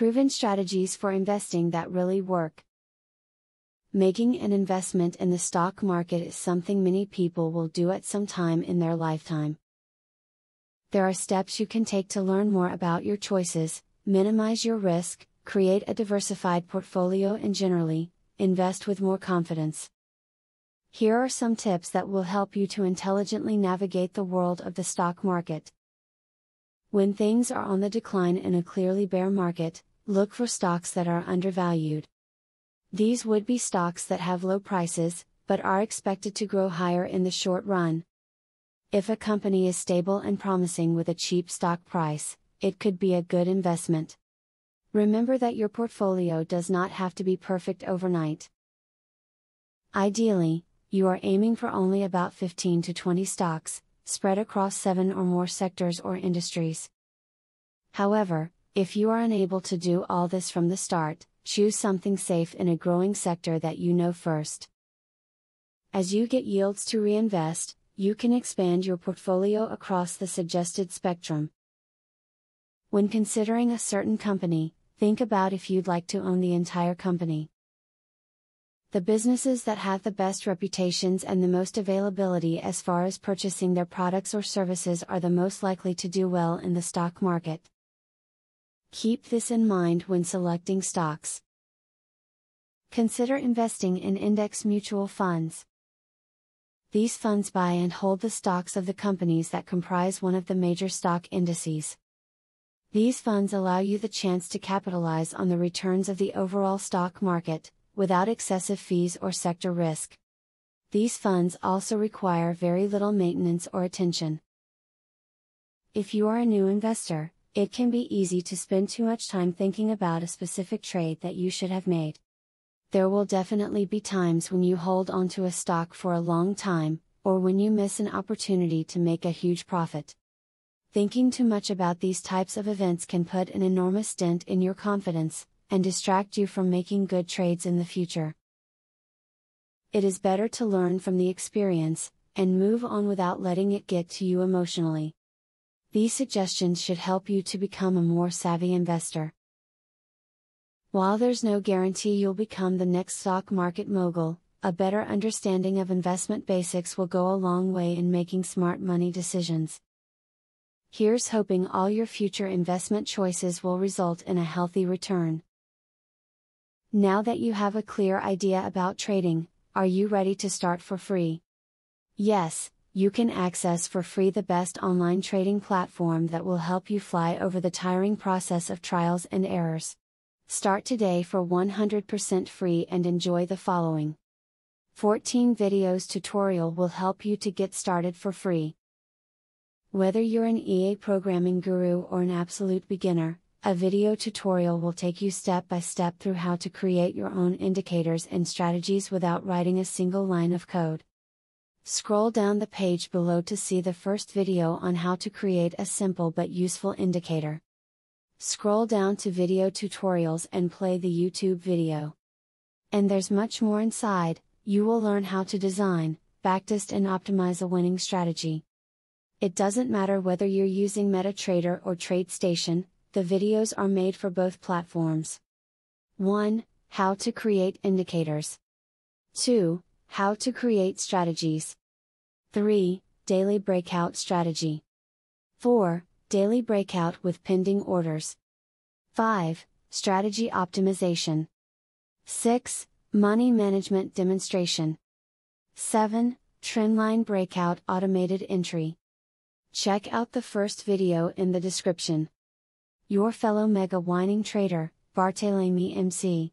Proven strategies for investing that really work. Making an investment in the stock market is something many people will do at some time in their lifetime. There are steps you can take to learn more about your choices, minimize your risk, create a diversified portfolio, and generally, invest with more confidence. Here are some tips that will help you to intelligently navigate the world of the stock market. When things are on the decline in a clearly bear market, look for stocks that are undervalued. These would be stocks that have low prices, but are expected to grow higher in the short run. If a company is stable and promising with a cheap stock price, it could be a good investment. Remember that your portfolio does not have to be perfect overnight. Ideally, you are aiming for only about 15 to 20 stocks, spread across 7 or more sectors or industries. However, if you are unable to do all this from the start, choose something safe in a growing sector that you know first. As you get yields to reinvest, you can expand your portfolio across the suggested spectrum. When considering a certain company, think about if you'd like to own the entire company. The businesses that have the best reputations and the most availability as far as purchasing their products or services are the most likely to do well in the stock market. Keep this in mind when selecting stocks. Consider investing in index mutual funds. These funds buy and hold the stocks of the companies that comprise one of the major stock indices. These funds allow you the chance to capitalize on the returns of the overall stock market, without excessive fees or sector risk. These funds also require very little maintenance or attention. If you are a new investor, it can be easy to spend too much time thinking about a specific trade that you should have made. There will definitely be times when you hold onto a stock for a long time, or when you miss an opportunity to make a huge profit. Thinking too much about these types of events can put an enormous dent in your confidence, and distract you from making good trades in the future. It is better to learn from the experience, and move on without letting it get to you emotionally. These suggestions should help you to become a more savvy investor. While there's no guarantee you'll become the next stock market mogul, a better understanding of investment basics will go a long way in making smart money decisions. Here's hoping all your future investment choices will result in a healthy return. Now that you have a clear idea about trading, are you ready to start for free? Yes, you can access for free the best online trading platform that will help you fly over the tiring process of trials and errors. Start today for 100% free and enjoy the following 14 videos tutorial will help you to get started for free. Whether you're an EA programming guru or an absolute beginner, a video tutorial will take you step by step through how to create your own indicators and strategies without writing a single line of code. Scroll down the page below to see the first video on how to create a simple but useful indicator. Scroll down to video tutorials and play the YouTube video. And there's much more inside. You will learn how to design, backtest and optimize a winning strategy. It doesn't matter whether you're using MetaTrader or TradeStation, the videos are made for both platforms. 1. How to create indicators. 2. How to create strategies. 3. Daily breakout strategy. 4. Daily breakout with pending orders. 5. Strategy optimization. 6. Money management demonstration. 7. Trendline breakout automated entry. Check out the first video in the description. Your fellow mega winning trader, Barthelemy MC.